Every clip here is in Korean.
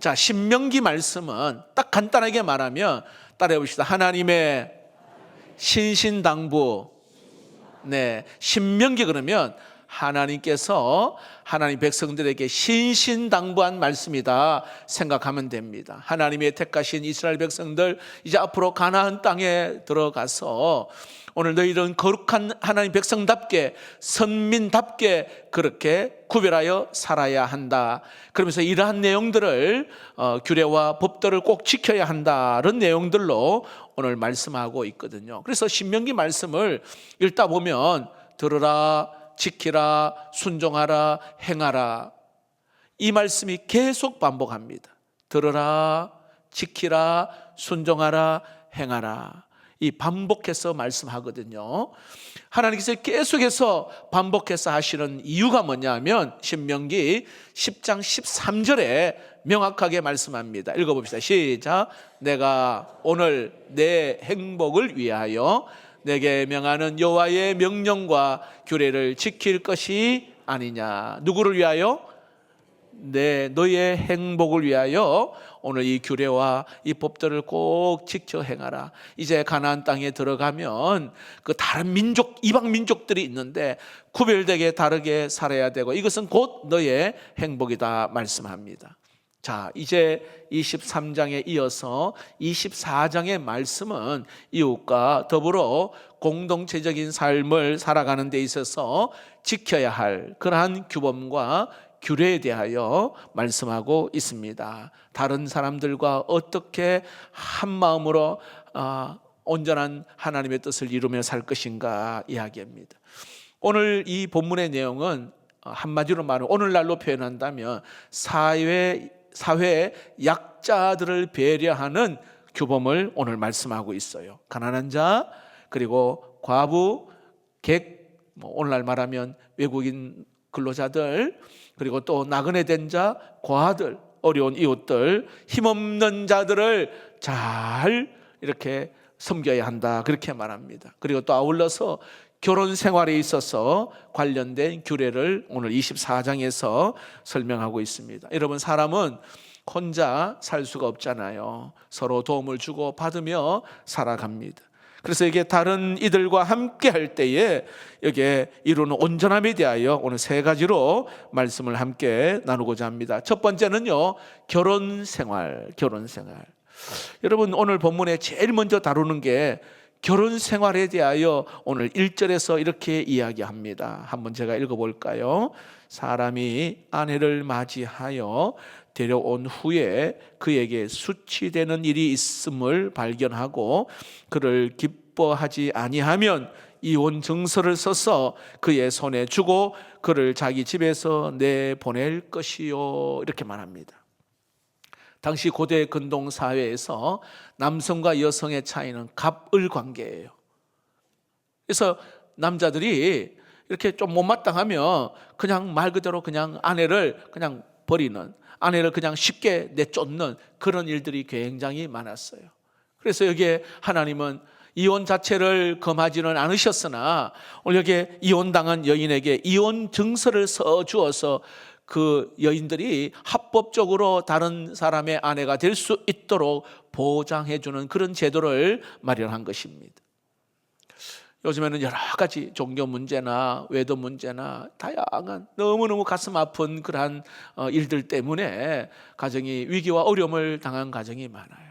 자, 신명기 말씀은 딱 간단하게 말하면 따라해 봅시다. 하나님의 신신당부. 네, 신명기 그러면 하나님께서 하나님 백성들에게 신신당부한 말씀이다 생각하면 됩니다. 하나님의 택하신 이스라엘 백성들 이제 앞으로 가나안 땅에 들어가서 오늘 너희들은 거룩한 하나님 백성답게 선민답게 그렇게 구별하여 살아야 한다. 그러면서 이러한 내용들을 규례와 법도를 꼭 지켜야 한다는 내용들로 오늘 말씀하고 있거든요. 그래서 신명기 말씀을 읽다 보면 들으라, 지키라, 순종하라, 행하라, 이 말씀이 계속 반복합니다. 들으라, 지키라, 순종하라, 행하라, 이 반복해서 말씀하거든요. 하나님께서 계속해서 반복해서 하시는 이유가 뭐냐면 신명기 10장 13절에 명확하게 말씀합니다. 읽어봅시다. 시작. 내가 오늘 내 행복을 위하여 내게 명하는 여호와의 명령과 규례를 지킬 것이 아니냐. 누구를 위하여? 너의 행복을 위하여 오늘 이 규례와 이 법들을 꼭 지켜 행하라. 이제 가나안 땅에 들어가면 그 다른 민족, 이방 민족들이 있는데 구별되게 다르게 살아야 되고 이것은 곧 너의 행복이다 말씀합니다. 자, 이제 23장에 이어서 24장의 말씀은 이웃과 더불어 공동체적인 삶을 살아가는 데 있어서 지켜야 할 그러한 규범과 규례에 대하여 말씀하고 있습니다. 다른 사람들과 어떻게 한 마음으로 온전한 하나님의 뜻을 이루며 살 것인가 이야기합니다. 오늘 이 본문의 내용은 한마디로 말하면 오늘날로 표현한다면 사회의 약자들을 배려하는 규범을 오늘 말씀하고 있어요. 가난한 자, 그리고 과부, 객, 오늘날 말하면 외국인 근로자들, 그리고 또 나그네 된 자, 고아들, 어려운 이웃들, 힘없는 자들을 잘 이렇게 섬겨야 한다 그렇게 말합니다. 그리고 또 아울러서 결혼 생활에 있어서 관련된 규례를 오늘 24장에서 설명하고 있습니다. 여러분, 사람은 혼자 살 수가 없잖아요. 서로 도움을 주고 받으며 살아갑니다. 그래서 이게 다른 이들과 함께 할 때에 여기에 이루는 온전함에 대하여 오늘 세 가지로 말씀을 함께 나누고자 합니다. 첫 번째는요, 결혼 생활. 여러분, 오늘 본문에 제일 먼저 다루는 게 결혼 생활에 대하여 오늘 1절에서 이렇게 이야기합니다. 한번 제가 읽어볼까요? 사람이 아내를 맞이하여 데려온 후에 그에게 수치되는 일이 있음을 발견하고 그를 기뻐하지 아니하면 이혼 증서를 써서 그의 손에 주고 그를 자기 집에서 내보낼 것이요, 이렇게 말합니다. 당시 고대 근동 사회에서 남성과 여성의 차이는 갑을 관계예요. 그래서 남자들이 이렇게 좀 못마땅하면 그냥 말 그대로 그냥 아내를 그냥 버리는, 아내를 그냥 쉽게 내쫓는 그런 일들이 굉장히 많았어요. 그래서 여기에 하나님은 이혼 자체를 금하지는 않으셨으나 오늘 여기에 이혼당한 여인에게 이혼 증서를 써주어서 그 여인들이 합법적으로 다른 사람의 아내가 될 수 있도록 보장해주는 그런 제도를 마련한 것입니다. 요즘에는 여러 가지 종교 문제나 외도 문제나 다양한 너무너무 가슴 아픈 그러한 일들 때문에 가정이 위기와 어려움을 당한 가정이 많아요.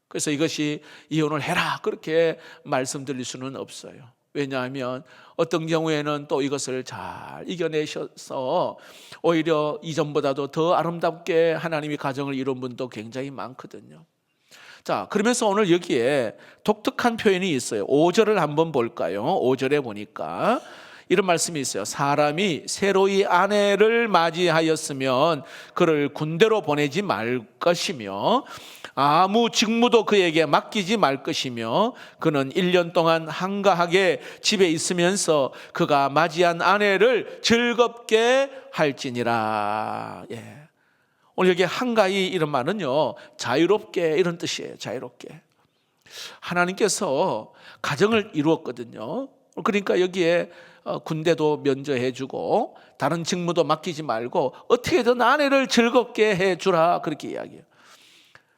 그래서 이것이 이혼을 해라 그렇게 말씀드릴 수는 없어요. 왜냐하면 어떤 경우에는 또 이것을 잘 이겨내셔서 오히려 이전보다도 더 아름답게 하나님이 가정을 이룬 분도 굉장히 많거든요. 자, 그러면서 오늘 여기에 독특한 표현이 있어요. 5절을 한번 볼까요? 5절에 보니까 이런 말씀이 있어요. 사람이 새로이 아내를 맞이하였으면 그를 군대로 보내지 말 것이며 아무 직무도 그에게 맡기지 말 것이며 그는 1년 동안 한가하게 집에 있으면서 그가 맞이한 아내를 즐겁게 할지니라. 오늘 여기 한가히 이런 말은요, 자유롭게 이런 뜻이에요. 자유롭게. 하나님께서 가정을 이루었거든요. 그러니까 여기에 군대도 면제해주고 다른 직무도 맡기지 말고 어떻게든 아내를 즐겁게 해주라, 그렇게 이야기해요.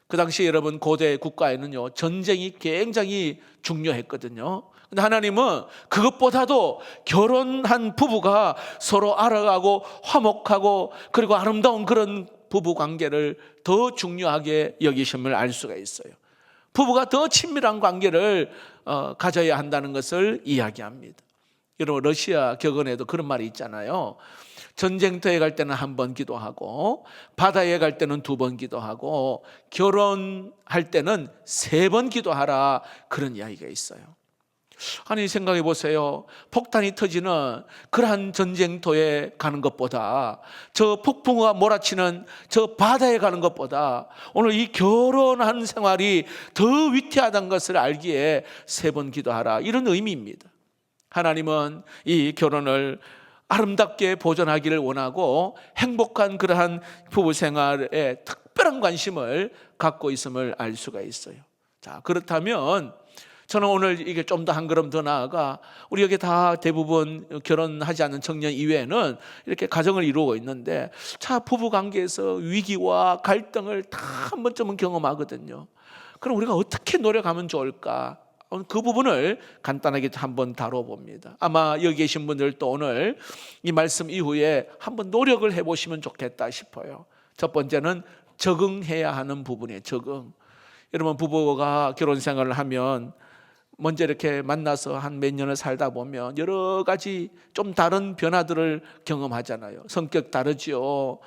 그 당시 여러분 고대 국가에는요 전쟁이 굉장히 중요했거든요. 근데 하나님은 그것보다도 결혼한 부부가 서로 알아가고 화목하고 그리고 아름다운 그런 부부 관계를 더 중요하게 여기심을 알 수가 있어요. 부부가 더 친밀한 관계를 가져야 한다는 것을 이야기합니다. 여러분 러시아 격언에도 그런 말이 있잖아요. 전쟁터에 갈 때는 한 번 기도하고 바다에 갈 때는 2번 기도하고 결혼할 때는 3번 기도하라, 그런 이야기가 있어요. 아니 생각해 보세요. 폭탄이 터지는 그러한 전쟁터에 가는 것보다, 저 폭풍우가 몰아치는 저 바다에 가는 것보다 오늘 이 결혼한 생활이 더 위태하다는 것을 알기에 3번 기도하라, 이런 의미입니다. 하나님은 이 결혼을 아름답게 보존하기를 원하고 행복한 그러한 부부 생활에 특별한 관심을 갖고 있음을 알 수가 있어요. 자, 그렇다면 저는 오늘 이게 좀 더 한 걸음 더 나아가, 우리 여기 다 대부분 결혼하지 않은 청년 이외에는 이렇게 가정을 이루고 있는데, 자, 부부 관계에서 위기와 갈등을 다 한 번쯤은 경험하거든요. 그럼 우리가 어떻게 노력하면 좋을까? 그 부분을 간단하게 한번 다뤄봅니다. 아마 여기 계신 분들도 오늘 이 말씀 이후에 한번 노력을 해보시면 좋겠다 싶어요. 첫 번째는 적응해야 하는 부분이에요. 적응. 여러분 부부가 결혼 생활을 하면 먼저 이렇게 만나서 한 몇 년을 살다 보면 여러 가지 좀 다른 변화들을 경험하잖아요. 성격 다르죠.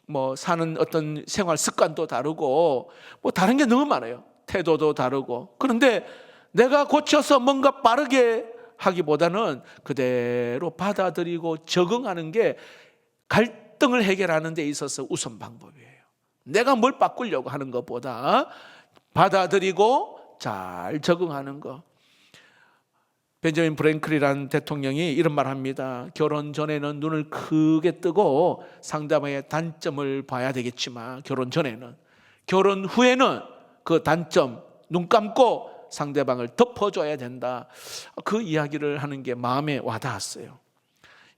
뭐 사는 어떤 생활 습관도 다르고 뭐 다른 게 너무 많아요. 태도도 다르고. 그런데 내가 고쳐서 뭔가 빠르게 하기보다는 그대로 받아들이고 적응하는 게 갈등을 해결하는 데 있어서 우선 방법이에요. 내가 뭘 바꾸려고 하는 것보다 받아들이고 잘 적응하는 거. 벤저민 프랭클이라는 대통령이 이런 말 합니다. 결혼 전에는 눈을 크게 뜨고 상대방의 단점을 봐야 되겠지만 결혼 전에는, 결혼 후에는 그 단점 눈 감고 상대방을 덮어줘야 된다. 그 이야기를 하는 게 마음에 와닿았어요.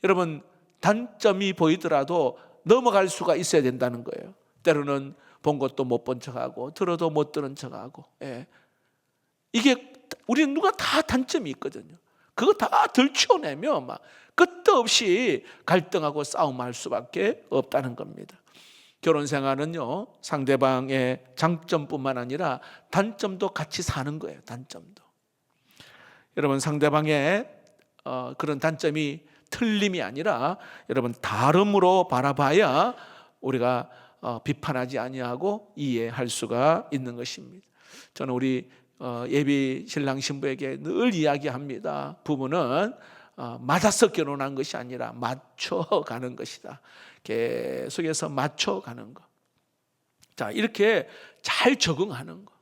여러분 단점이 보이더라도 넘어갈 수가 있어야 된다는 거예요. 때로는 본 것도 못 본 척하고 들어도 못 들은 척하고. 이게 우리는 누가 다 단점이 있거든요. 그거 다 들춰내면 막 끝도 없이 갈등하고 싸움할 수밖에 없다는 겁니다. 결혼 생활은요 상대방의 장점뿐만 아니라 단점도 같이 사는 거예요. 단점도. 여러분 상대방의 그런 단점이 틀림이 아니라 여러분 다름으로 바라봐야 우리가 비판하지 아니하고 이해할 수가 있는 것입니다. 저는 우리 예비 신랑 신부에게 늘 이야기합니다. 부부는 맞아서 결혼한 것이 아니라 맞춰가는 것이다. 계속해서 맞춰가는 것. 자, 이렇게 잘 적응하는 것.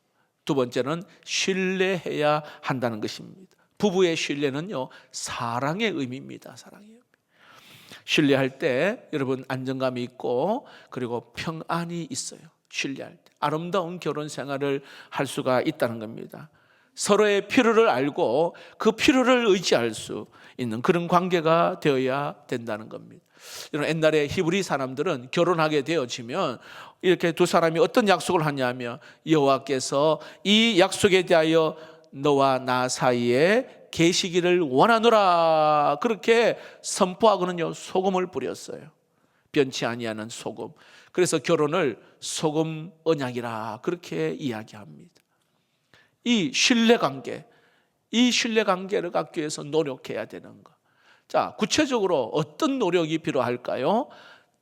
두 번째는 신뢰해야 한다는 것입니다. 부부의 신뢰는요 사랑의 의미입니다. 사랑의 의미. 신뢰할 때 여러분 안정감이 있고 그리고 평안이 있어요. 신뢰할 때 아름다운 결혼 생활을 할 수가 있다는 겁니다. 서로의 필요를 알고 그 필요를 의지할 수 있는 그런 관계가 되어야 된다는 겁니다. 여러분 옛날에 히브리 사람들은 결혼하게 되어지면 이렇게 두 사람이 어떤 약속을 하냐면 여호와께서 이 약속에 대하여 너와 나 사이에 계시기를 원하노라, 그렇게 선포하고는요 소금을 뿌렸어요. 변치 아니하는 소금. 그래서 결혼을 소금 언약이라 그렇게 이야기합니다. 이 신뢰관계, 이 신뢰관계를 갖기 위해서 노력해야 되는 것. 자, 구체적으로 어떤 노력이 필요할까요?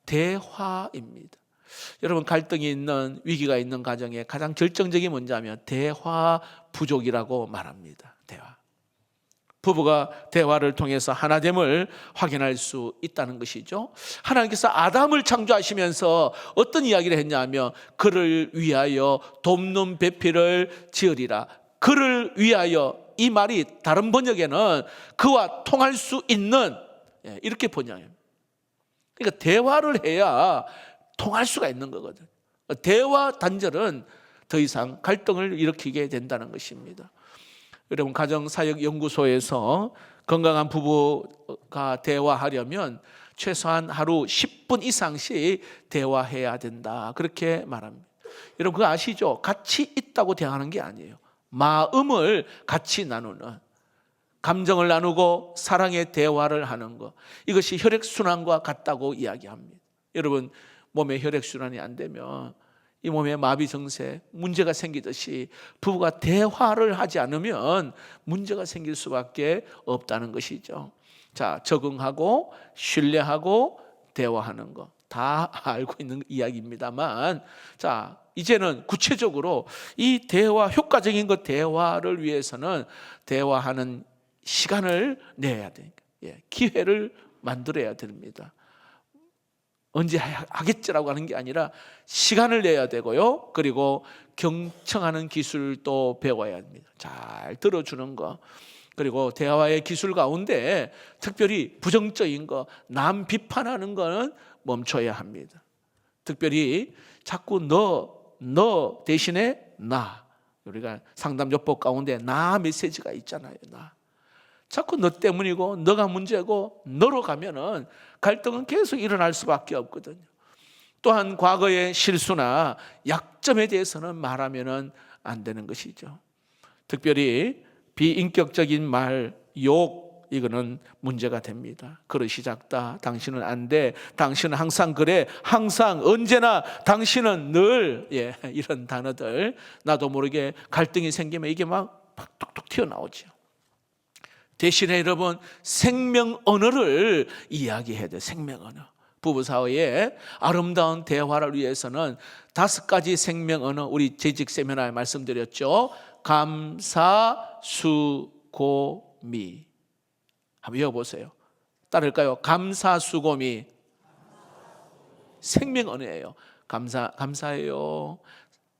대화입니다. 여러분 갈등이 있는, 위기가 있는 가정에 가장 결정적인 문제하면 대화 부족이라고 말합니다. 대화. 부부가 대화를 통해서 하나됨을 확인할 수 있다는 것이죠. 하나님께서 아담을 창조하시면서 어떤 이야기를 했냐면 그를 위하여 돕는 배필을 지으리라. 그를 위하여, 이 말이 다른 번역에는 그와 통할 수 있는, 이렇게 번역해요. 그러니까 대화를 해야 통할 수가 있는 거거든. 대화 단절은 더 이상 갈등을 일으키게 된다는 것입니다. 여러분 가정사역연구소에서 건강한 부부가 대화하려면 최소한 하루 10분 이상씩 대화해야 된다. 그렇게 말합니다. 여러분 그거 아시죠? 같이 있다고 대화하는 게 아니에요. 마음을 같이 나누는, 감정을 나누고 사랑의 대화를 하는 것, 이것이 혈액순환과 같다고 이야기합니다. 여러분 몸에 혈액순환이 안 되면 이 몸에 마비 증세, 문제가 생기듯이 부부가 대화를 하지 않으면 문제가 생길 수밖에 없다는 것이죠. 자, 적응하고 신뢰하고 대화하는 거 다 알고 있는 이야기입니다만, 자, 이제는 구체적으로 이 대화, 효과적인 것 대화를 위해서는 대화하는 시간을 내야 되니까, 기회를 만들어야 됩니다. 언제 하겠지라고 하는 게 아니라 시간을 내야 되고요. 그리고 경청하는 기술도 배워야 합니다. 잘 들어주는 거. 그리고 대화의 기술 가운데 특별히 부정적인 거, 남 비판하는 거는 멈춰야 합니다. 특별히 자꾸 너 대신에 나. 우리가 상담요법 가운데 나 메시지가 있잖아요. 나. 자꾸 너 때문이고 너가 문제고 너로 가면은 갈등은 계속 일어날 수밖에 없거든요. 또한 과거의 실수나 약점에 대해서는 말하면은 안 되는 것이죠. 특별히 비인격적인 말, 욕, 이거는 문제가 됩니다. 그릇이 작다, 당신은 안 돼, 당신은 항상 그래, 항상 언제나 당신은 늘, 이런 단어들 나도 모르게 갈등이 생기면 이게 막 툭툭 튀어나오죠. 대신에 여러분 생명 언어를 이야기해야 돼요. 생명 언어. 부부 사이에 아름다운 대화를 위해서는 5가지 생명 언어, 우리 재직 세미나에 말씀드렸죠. 감사, 수고, 미. 한번 외워보세요. 따를까요? 감사, 수고, 미. 생명 언어예요. 감사해요,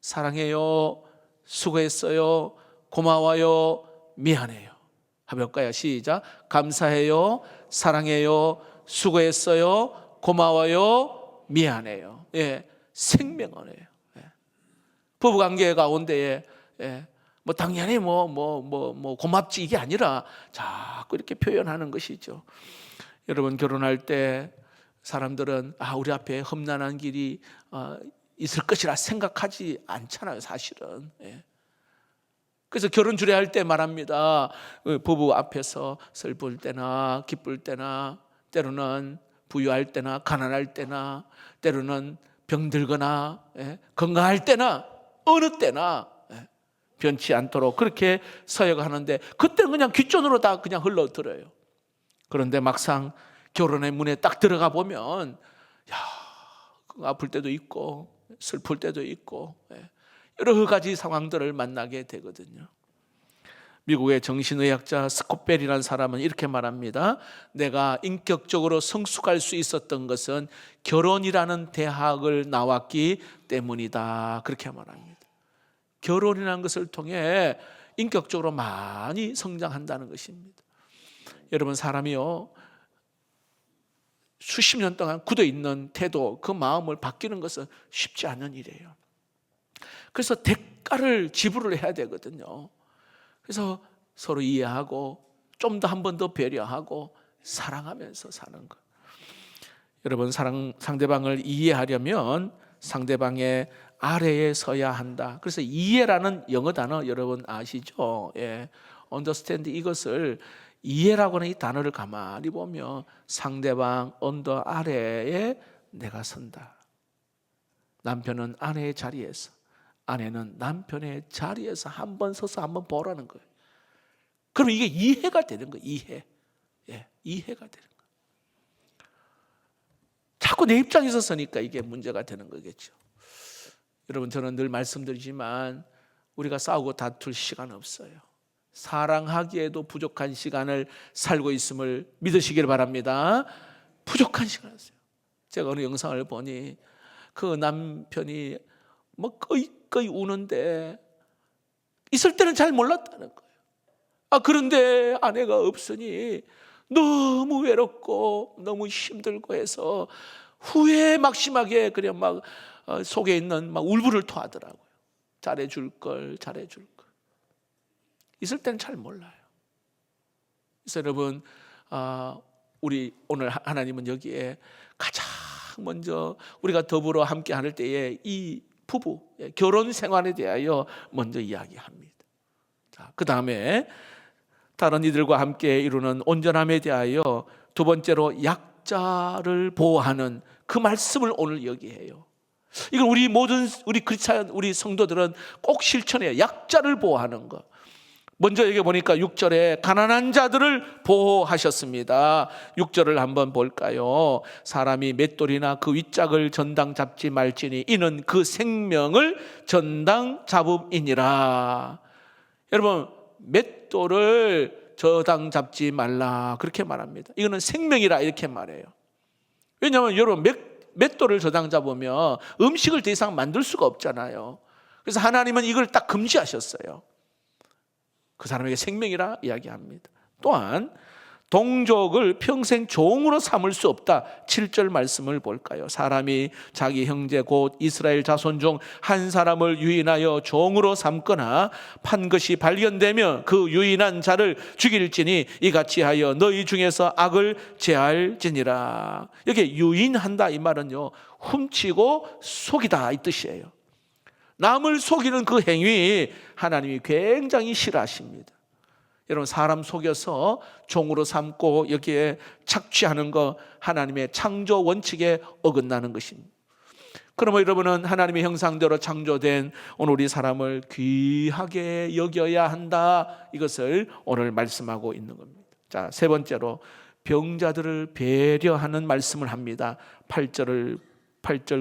사랑해요, 수고했어요, 고마워요, 미안해요. 해볼까요? 시작. 감사해요, 사랑해요, 수고했어요, 고마워요, 미안해요. 생명 언어예요. 부부관계 가운데에 뭐 당연히 고맙지 이게 아니라 자꾸 이렇게 표현하는 것이죠. 여러분 결혼할 때 사람들은 우리 앞에 험난한 길이 있을 것이라 생각하지 않잖아요, 사실은. 그래서 결혼 주례할 때 말합니다. 부부 앞에서 슬플 때나 기쁠 때나, 때로는 부유할 때나 가난할 때나, 때로는 병들거나 건강할 때나, 어느 때나 변치 않도록 그렇게 서약하는데, 그때는 그냥 귓전으로 다 그냥 흘러들어요. 그런데 막상 결혼의 문에 딱 들어가 보면 아플 때도 있고 슬플 때도 있고 여러 가지 상황들을 만나게 되거든요. 미국의 정신의학자 스콧벨이라는 사람은 이렇게 말합니다. 내가 인격적으로 성숙할 수 있었던 것은 결혼이라는 대학을 나왔기 때문이다. 그렇게 말합니다. 결혼이라는 것을 통해 인격적으로 많이 성장한다는 것입니다. 여러분 사람이요 수십 년 동안 굳어있는 태도, 그 마음을 바뀌는 것은 쉽지 않은 일이에요. 그래서 대가를 지불을 해야 되거든요. 그래서 서로 이해하고 좀 더 한 번 더 배려하고 사랑하면서 사는 것. 여러분 상대방을 이해하려면 상대방의 아래에 서야 한다. 그래서 이해라는 영어 단어 여러분 아시죠? understand, 이것을 이해라고 하는 이 단어를 가만히 보면 상대방 언더 아래에 내가 선다. 남편은 아내의 자리에서, 아내는 남편의 자리에서 한 번 서서 한 번 보라는 거예요. 그럼 이게 이해가 되는 거예요. 이해가 되는 거예요. 자꾸 내 입장에서 서니까 이게 문제가 되는 거겠죠. 여러분 저는 늘 말씀드리지만 우리가 싸우고 다툴 시간 없어요. 사랑하기에도 부족한 시간을 살고 있음을 믿으시길 바랍니다. 부족한 시간 없어요. 제가 어느 영상을 보니 그 남편이 거의 우는데 있을 때는 잘 몰랐다는 거예요. 그런데 아내가 없으니 너무 외롭고 너무 힘들고 해서 후회 막심하게 그냥 속에 있는 울분을 토하더라고요. 잘해줄 걸. 있을 때는 잘 몰라요. 그래서 여러분, 우리 오늘 하나님은 여기에 가장 먼저 우리가 더불어 함께 할 때에 이 부부 결혼 생활에 대하여 먼저 이야기합니다. 자, 그 다음에 다른 이들과 함께 이루는 온전함에 대하여 두 번째로 약자를 보호하는 그 말씀을 오늘 여기해요. 이걸 우리 모든 우리 크리스찬 우리 성도들은 꼭 실천해요. 약자를 보호하는 것. 먼저 여기 보니까 6절에 가난한 자들을 보호하셨습니다. 6절을 한번 볼까요? 사람이 맷돌이나 그 윗짝을 전당 잡지 말지니 이는 그 생명을 전당 잡음이니라. 여러분, 맷돌을 저당 잡지 말라 그렇게 말합니다. 이거는 생명이라 이렇게 말해요. 왜냐하면 여러분, 맷돌을 저당 잡으면 음식을 더 이상 만들 수가 없잖아요. 그래서 하나님은 이걸 딱 금지하셨어요. 그 사람에게 생명이라 이야기합니다. 또한 동족을 평생 종으로 삼을 수 없다. 7절 말씀을 볼까요? 사람이 자기 형제 곧 이스라엘 자손 중 한 사람을 유인하여 종으로 삼거나 판 것이 발견되면 그 유인한 자를 죽일지니 이같이 하여 너희 중에서 악을 제할지니라. 여기 유인한다 이 말은요, 훔치고 속이다 이 뜻이에요. 남을 속이는 그 행위 하나님이 굉장히 싫어하십니다. 여러분, 사람 속여서 종으로 삼고 여기에 착취하는 거 하나님의 창조 원칙에 어긋나는 것입니다. 그러면 여러분은 하나님의 형상대로 창조된 오늘 우리 사람을 귀하게 여겨야 한다. 이것을 오늘 말씀하고 있는 겁니다. 자, 세 번째로 병자들을 배려하는 말씀을 합니다. 8절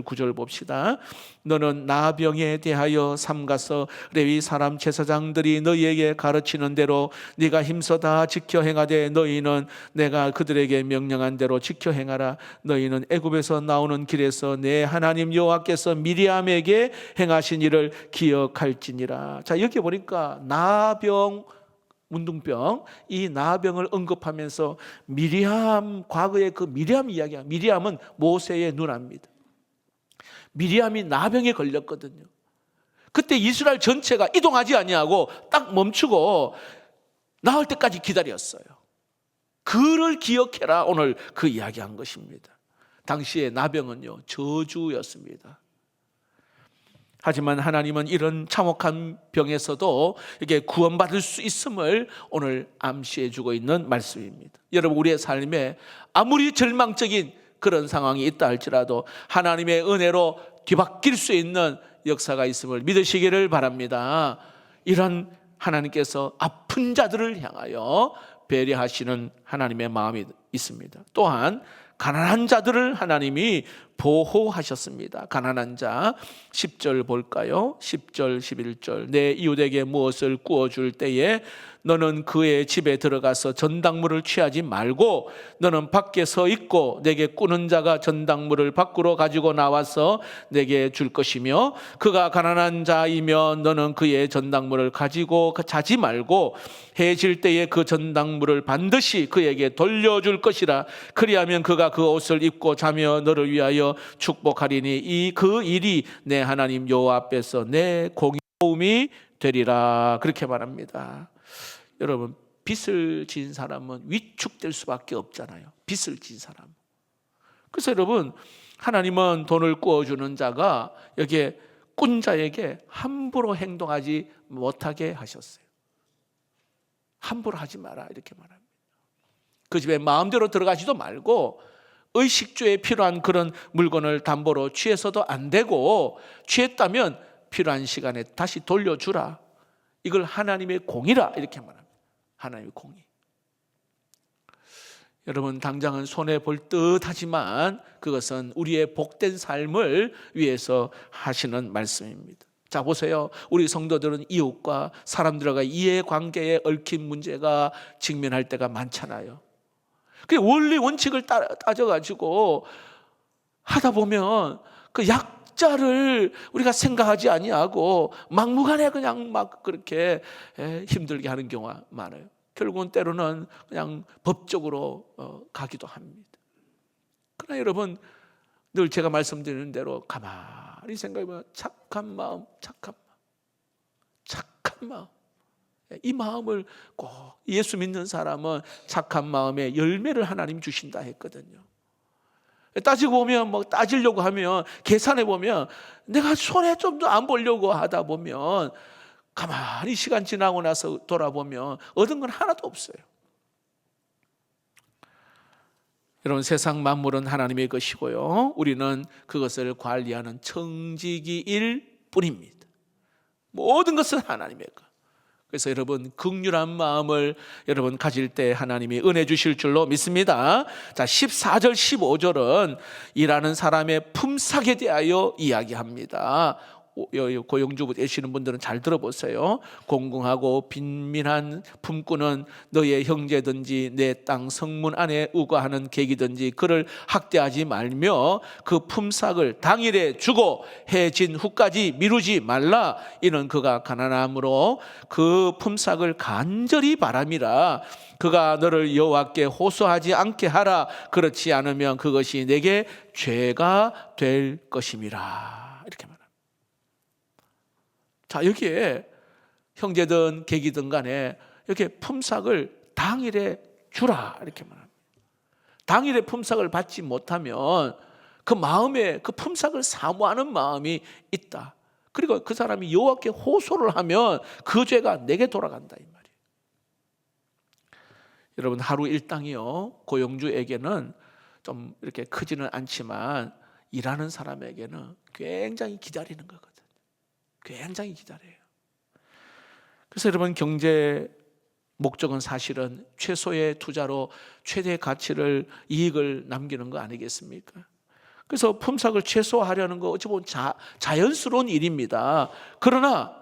9절 봅시다. 너는 나병에 대하여 삼가서 레위 사람 제사장들이 너희에게 가르치는 대로 네가 힘써 다 지켜 행하되 너희는 내가 그들에게 명령한 대로 지켜 행하라. 너희는 애굽에서 나오는 길에서 내 하나님 여호와께서 미리암에게 행하신 일을 기억할지니라. 자, 여기 보니까 나병, 문둥병, 이 나병을 언급하면서 미리암, 과거의 그 미리암 이야기야. 미리암은 모세의 누나입니다. 미리암이 나병에 걸렸거든요. 그때 이스라엘 전체가 이동하지 아니하고 딱 멈추고 나을 때까지 기다렸어요. 그를 기억해라. 오늘 그 이야기한 것입니다. 당시에 나병은요, 저주였습니다. 하지만 하나님은 이런 참혹한 병에서도 이게 구원받을 수 있음을 오늘 암시해 주고 있는 말씀입니다. 여러분, 우리의 삶에 아무리 절망적인 그런 상황이 있다 할지라도 하나님의 은혜로 뒤바뀔 수 있는 역사가 있음을 믿으시기를 바랍니다. 이런 하나님께서 아픈 자들을 향하여 배려하시는 하나님의 마음이 있습니다. 또한 가난한 자들을 하나님이 보호하셨습니다. 가난한 자 10절 볼까요? 10절 11절 내 이웃에게 무엇을 구워줄 때에 너는 그의 집에 들어가서 전당물을 취하지 말고 너는 밖에 서 있고 내게 꾸는 자가 전당물을 밖으로 가지고 나와서 내게 줄 것이며 그가 가난한 자이면 너는 그의 전당물을 가지고 자지 말고 해 질 때에 그 전당물을 반드시 그에게 돌려줄 것이라. 그리하면 그가 그 옷을 입고 자며 너를 위하여 축복하리니 그 일이 내 하나님 여호와 앞에서 내 공의로움이 되리라. 그렇게 말합니다. 여러분, 빚을 진 사람은 위축될 수밖에 없잖아요. 빚을 진 사람. 그래서 여러분, 하나님은 돈을 꾸어주는 자가 여기에 꾼 자에게 함부로 행동하지 못하게 하셨어요. 함부로 하지 마라 이렇게 말합니다. 그 집에 마음대로 들어가지도 말고 의식주에 필요한 그런 물건을 담보로 취해서도 안 되고 취했다면 필요한 시간에 다시 돌려주라. 이걸 하나님의 공의라 이렇게 말합니다. 하나님의 공의. 여러분, 당장은 손해볼 듯하지만 그것은 우리의 복된 삶을 위해서 하시는 말씀입니다. 자, 보세요. 우리 성도들은 이웃과 사람들과 이해관계에 얽힌 문제가 직면할 때가 많잖아요. 그 원리 원칙을 따져가지고 하다 보면 그 약자를 우리가 생각하지 아니하고 막무가내 그냥 막 그렇게 힘들게 하는 경우가 많아요. 결국은 때로는 그냥 법적으로 가기도 합니다. 그러나 여러분, 늘 제가 말씀드리는 대로 가만히 생각해보면 착한 마음. 이 마음을 꼭 예수 믿는 사람은 착한 마음에 열매를 하나님 주신다 했거든요. 따지고 보면 따지려고 하면 계산해 보면 내가 손해 좀 더 안 보려고 하다 보면 가만히 시간 지나고 나서 돌아보면 얻은 건 하나도 없어요. 여러분, 세상 만물은 하나님의 것이고요, 우리는 그것을 관리하는 청지기일 뿐입니다. 모든 것은 하나님의 것. 그래서 여러분, 긍휼한 마음을 여러분 가질 때 하나님이 은혜 주실 줄로 믿습니다. 자, 14절 15절은 일하는 사람의 품삯에 대하여 이야기합니다. 고용주부 되시는 분들은 잘 들어보세요. 공공하고 빈민한 품꾼은 너의 형제든지 내 땅 성문 안에 우거하는 객이든지 그를 학대하지 말며 그 품삯을 당일에 주고 해진 후까지 미루지 말라. 이는 그가 가난함으로 그 품삯을 간절히 바람이라. 그가 너를 여호와께 호소하지 않게 하라. 그렇지 않으면 그것이 내게 죄가 될 것임이라. 이렇게 말합니다. 자, 여기에 형제든 객이든 간에 이렇게 품삯을 당일에 주라 이렇게 말합니다. 당일에 품삯을 받지 못하면 그 마음에 그 품삯을 사모하는 마음이 있다. 그리고 그 사람이 여호와께 호소를 하면 그 죄가 내게 돌아간다 이 말이에요. 여러분, 하루 일당이요, 고용주에게는 좀 이렇게 크지는 않지만 일하는 사람에게는 굉장히 기다리는 거거든요. 굉장히 기다려요. 그래서 여러분, 경제 목적은 사실은 최소의 투자로 최대의 가치를, 이익을 남기는 거 아니겠습니까? 그래서 품삯을 최소화하려는 거 어찌 보면 자연스러운 일입니다. 그러나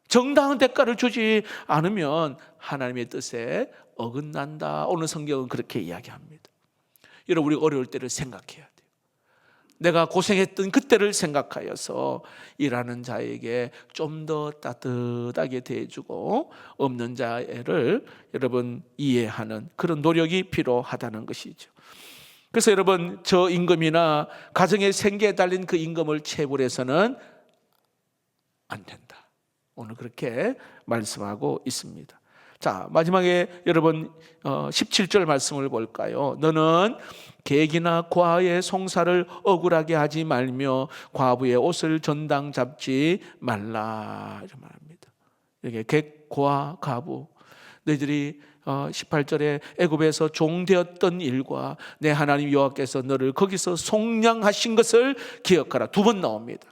정당한 대가를 주지 않으면 하나님의 뜻에 어긋난다. 오늘 성경은 그렇게 이야기합니다. 여러분, 우리 어려울 때를 생각해야 돼요. 내가 고생했던 그때를 생각하여서 일하는 자에게 좀 더 따뜻하게 대해주고 없는 자를 여러분 이해하는 그런 노력이 필요하다는 것이죠. 그래서 여러분, 저 임금이나 가정의 생계에 달린 그 임금을 체불해서는 안 된다. 오늘 그렇게 말씀하고 있습니다. 자, 마지막에 여러분 17절 말씀을 볼까요? 너는 객이나 과의 송사를 억울하게 하지 말며 과부의 옷을 전당 잡지 말라 이렇게 말합니다. 이게 객, 과, 과부, 너희들이 18절에 애굽에서 종되었던 일과 내 하나님 여호와께서 너를 거기서 속량하신 것을 기억하라. 2번 나옵니다.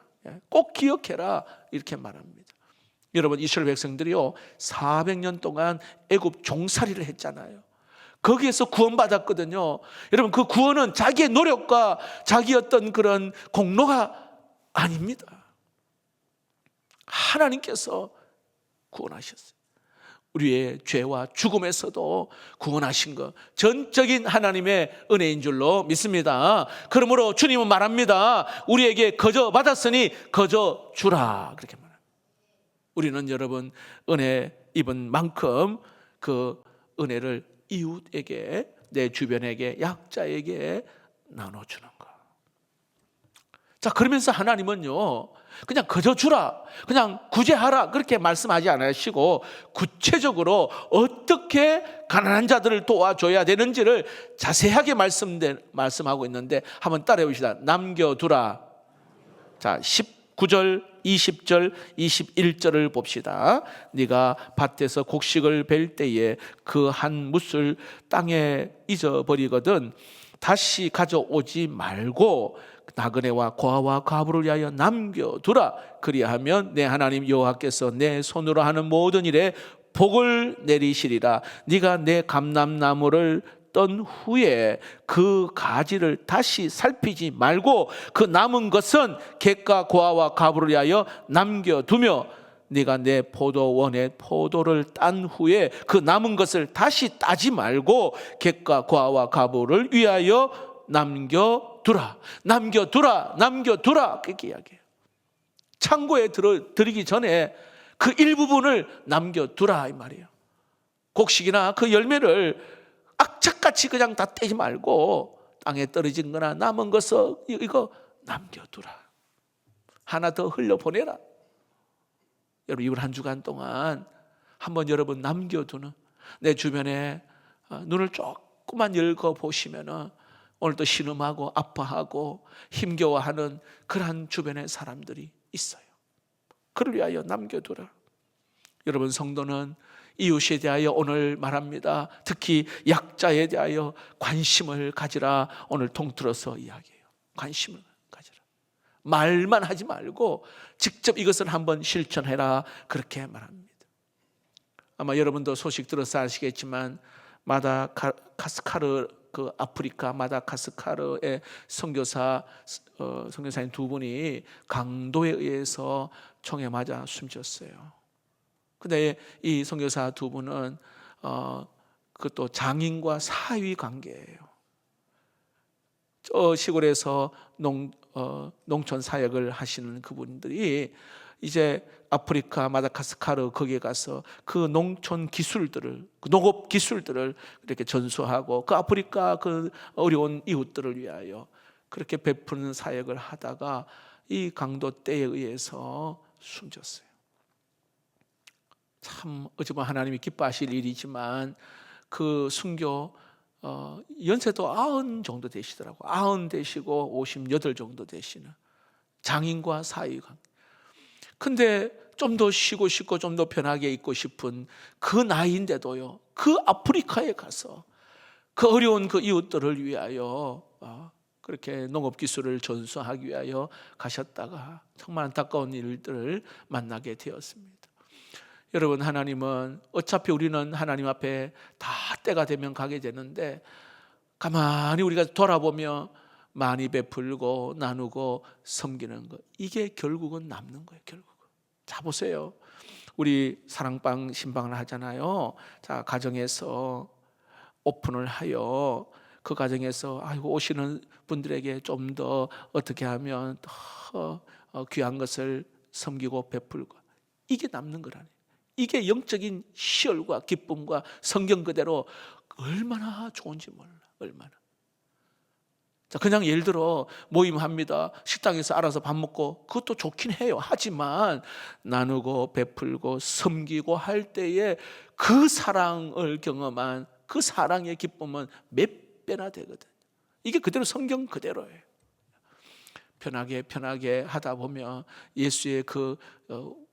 꼭 기억해라 이렇게 말합니다. 여러분, 이스라엘 백성들이요 400년 동안 애굽 종살이를 했잖아요. 거기에서 구원받았거든요. 여러분, 그 구원은 자기의 노력과 자기 어떤 그런 공로가 아닙니다. 하나님께서 구원하셨어요. 우리의 죄와 죽음에서도 구원하신 것, 전적인 하나님의 은혜인 줄로 믿습니다. 그러므로 주님은 말합니다. 우리에게 거저 받았으니 거저 주라 그렇게 말합니다. 우리는 여러분 은혜 입은 만큼 그 은혜를 이웃에게, 내 주변에게, 약자에게 나눠주는 것. 자, 그러면서 하나님은요 그냥 거저 주라, 그냥 구제하라 그렇게 말씀하지 않으시고 구체적으로 어떻게 가난한 자들을 도와줘야 되는지를 자세하게 말씀하고 있는데 한번 따라해 봅시다. 남겨두라. 자, 19절, 20절, 21절을 봅시다. 네가 밭에서 곡식을 벨 때에 그 한 뭇을 땅에 잊어버리거든 다시 가져오지 말고 나그네와 고아와 과부를 위하여 남겨두라. 그리하면 내 하나님 여호와께서 내 손으로 하는 모든 일에 복을 내리시리라. 네가 내 감람나무를 떤 후에 그 가지를 다시 살피지 말고 그 남은 것은 객과 고아와 과부를 위하여 남겨두며 네가 내 포도원에 포도를 딴 후에 그 남은 것을 다시 따지 말고 객과 고아와 과부를 위하여 남겨두라. 남겨두라. 남겨두라. 그렇게 이야기해요. 창고에 들이기 전에 그 일부분을 남겨두라 이 말이에요. 곡식이나 그 열매를 악착같이 그냥 다 떼지 말고 땅에 떨어진 거나 남은 것을 이거 남겨두라. 하나 더 흘려보내라. 여러분, 이번 한 주간 동안 한번 여러분 남겨두는, 내 주변에 눈을 조금만 열고 보시면은 오늘도 신음하고 아파하고 힘겨워하는 그러한 주변의 사람들이 있어요. 그를 위하여 남겨두라. 여러분, 성도는 이웃에 대하여 오늘 말합니다. 특히 약자에 대하여 관심을 가지라. 오늘 통틀어서 이야기해요. 관심을 가지라. 말만 하지 말고 직접 이것을 한번 실천해라. 그렇게 말합니다. 아마 여러분도 소식 들어서 아시겠지만 마다가스카르, 그 아프리카 마다가스카르의 선교사인 두 분이 강도에 의해서 총에 맞아 숨졌어요. 근데 이 선교사 두 분은 그것도 장인과 사위 관계예요. 저 시골에서 농촌 사역을 하시는 그분들이 이제 아프리카 마다가스카르 거기에 가서 그 농촌 기술들을, 그 농업 기술들을 이렇게 전수하고 그 아프리카 그 어려운 이웃들을 위하여 그렇게 베푸는 사역을 하다가 이 강도 때에 의해서 숨졌어요. 참 어쩌면 하나님이 기뻐하실 일이지만 그 순교 연세도 90 정도 되시더라고. 90 되시고 58 정도 되시는 장인과 사위관. 근데 좀 더 쉬고 싶고 좀 더 편하게 있고 싶은 그 나이인데도요, 그 아프리카에 가서 그 어려운 그 이웃들을 위하여 그렇게 농업기술을 전수하기 위하여 가셨다가 정말 안타까운 일들을 만나게 되었습니다. 여러분, 하나님은 어차피 우리는 하나님 앞에 다 때가 되면 가게 되는데 가만히 우리가 돌아보며 많이 베풀고 나누고 섬기는 것, 이게 결국은 남는 거예요. 결국은. 자, 보세요. 우리 사랑방 신방을 하잖아요. 자, 가정에서 오픈을 하여 그 가정에서 오시는 분들에게 좀 더 어떻게 하면 더 귀한 것을 섬기고 베풀고, 이게 남는 거라니. 이게 영적인 희열과 기쁨과 성경 그대로 얼마나 좋은지 몰라. 얼마나. 자, 그냥 예를 들어 모임합니다. 식당에서 알아서 밥 먹고, 그것도 좋긴 해요. 하지만 나누고 베풀고 섬기고 할 때에 그 사랑을 경험한 그 사랑의 기쁨은 몇 배나 되거든. 이게 그대로 성경 그대로예요. 편하게 하다 보면 예수의 그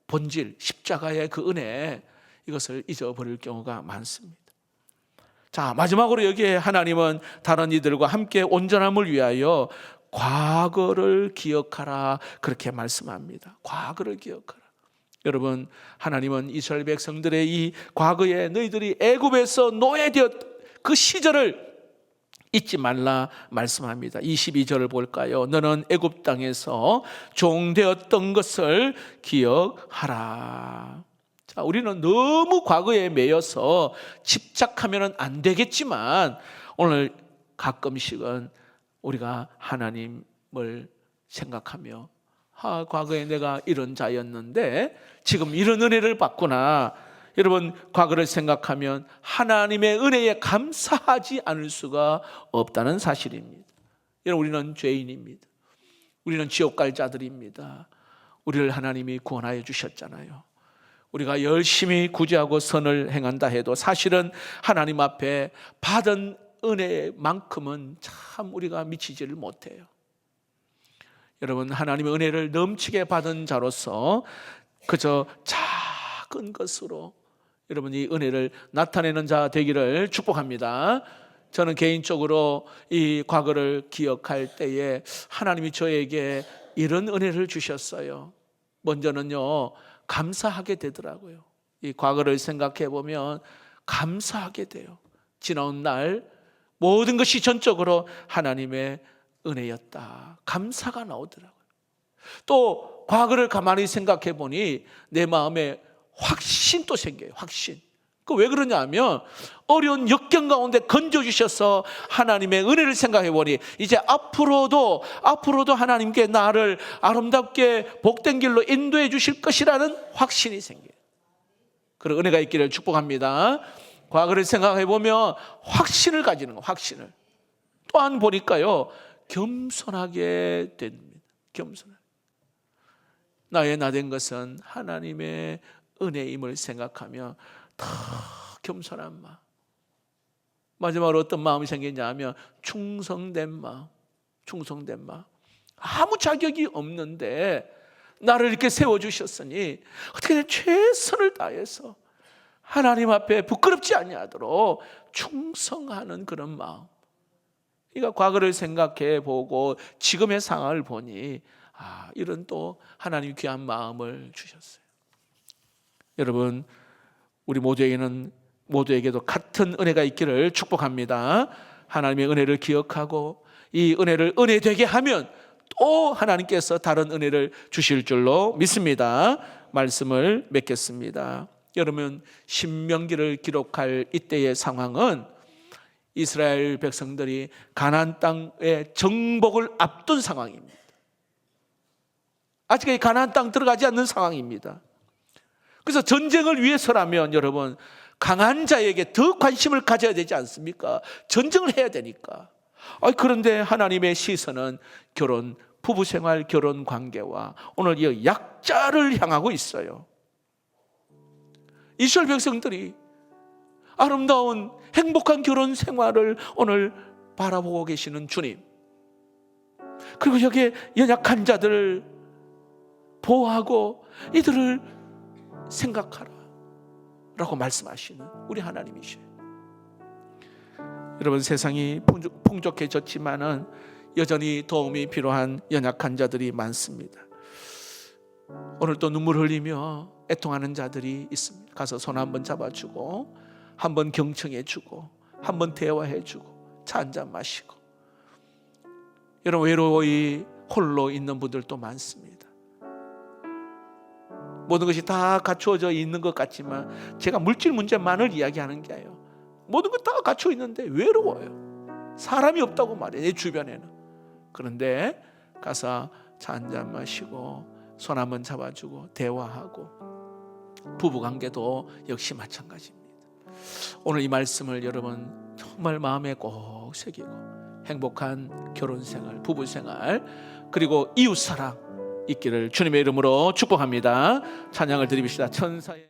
본질, 십자가의 그 은혜, 이것을 잊어버릴 경우가 많습니다. 자, 마지막으로 여기에 하나님은 다른 이들과 함께 온전함을 위하여 과거를 기억하라, 그렇게 말씀합니다. 과거를 기억하라. 여러분, 하나님은 이스라엘 백성들의 이 과거에 너희들이 애굽에서 노예되었 그 시절을 잊지 말라 말씀합니다. 22절을 볼까요? 너는 애굽 땅에서 종되었던 것을 기억하라. 자, 우리는 너무 과거에 매여서 집착하면 안 되겠지만 오늘 가끔씩은 우리가 하나님을 생각하며 과거에 내가 이런 자였는데 지금 이런 은혜를 받구나. 여러분, 과거를 생각하면 하나님의 은혜에 감사하지 않을 수가 없다는 사실입니다. 여러분, 우리는 죄인입니다. 우리는 지옥 갈 자들입니다. 우리를 하나님이 구원하여 주셨잖아요. 우리가 열심히 구제하고 선을 행한다 해도 사실은 하나님 앞에 받은 은혜만큼은 참 우리가 미치지를 못해요. 여러분, 하나님의 은혜를 넘치게 받은 자로서 그저 작은 것으로 여러분 이 은혜를 나타내는 자 되기를 축복합니다. 저는 개인적으로 이 과거를 기억할 때에 하나님이 저에게 이런 은혜를 주셨어요. 먼저는요, 감사하게 되더라고요. 이 과거를 생각해 보면 감사하게 돼요. 지나온 날 모든 것이 전적으로 하나님의 은혜였다. 감사가 나오더라고요. 또 과거를 가만히 생각해 보니 내 마음에 확신도 생겨요. 확신. 그 왜 그러냐 하면 어려운 역경 가운데 건져주셔서 하나님의 은혜를 생각해 보니 이제 앞으로도 하나님께 나를 아름답게 복된 길로 인도해 주실 것이라는 확신이 생겨요. 그런 은혜가 있기를 축복합니다. 과거를 생각해 보면 확신을 가지는 거, 확신을. 또한 보니까요, 겸손하게 됩니다. 겸손하게. 나의 나된 것은 하나님의 은혜임을 생각하며 더 겸손한 마음, 마지막으로 어떤 마음이 생기냐 하면 충성된 마음. 아무 자격이 없는데 나를 이렇게 세워주셨으니 어떻게 최선을 다해서 하나님 앞에 부끄럽지 아니하도록 충성하는 그런 마음. 그러니까 과거를 생각해 보고 지금의 상황을 보니 이런 또 하나님 귀한 마음을 주셨어요. 여러분, 우리 모두에게도 같은 은혜가 있기를 축복합니다. 하나님의 은혜를 기억하고 이 은혜를 은혜 되게 하면 또 하나님께서 다른 은혜를 주실 줄로 믿습니다. 말씀을 맺겠습니다. 여러분, 신명기를 기록할 이때의 상황은 이스라엘 백성들이 가나안 땅의 정복을 앞둔 상황입니다. 아직까지 가나안 땅 들어가지 않는 상황입니다. 그래서 전쟁을 위해서라면 여러분, 강한 자에게 더 관심을 가져야 되지 않습니까? 전쟁을 해야 되니까. 그런데 하나님의 시선은 결혼, 부부생활, 결혼 관계와 오늘 이 약자를 향하고 있어요. 이스라엘 백성들이 아름다운 행복한 결혼 생활을 오늘 바라보고 계시는 주님, 그리고 여기에 연약한 자들을 보호하고 이들을 생각하라 라고 말씀하시는 우리 하나님이셔요. 여러분, 세상이 풍족해졌지만은 여전히 도움이 필요한 연약한 자들이 많습니다. 오늘 또 눈물 흘리며 애통하는 자들이 있습니다. 가서 손 한번 잡아주고 한번 경청해주고 한번 대화해주고 차 한잔 마시고. 여러분, 외로이 홀로 있는 분들도 많습니다. 모든 것이 다 갖추어져 있는 것 같지만 제가 물질 문제만을 이야기하는 게 아니에요. 모든 것 다 갖추어 있는데 외로워요. 사람이 없다고 말해요, 내 주변에는. 그런데 가서 차 한잔 마시고 손 한번 잡아주고 대화하고, 부부관계도 역시 마찬가지입니다. 오늘 이 말씀을 여러분 정말 마음에 꼭 새기고 행복한 결혼생활, 부부생활, 그리고 이웃사랑 있기를 주님의 이름으로 축복합니다. 찬양을 드립시다. 천사의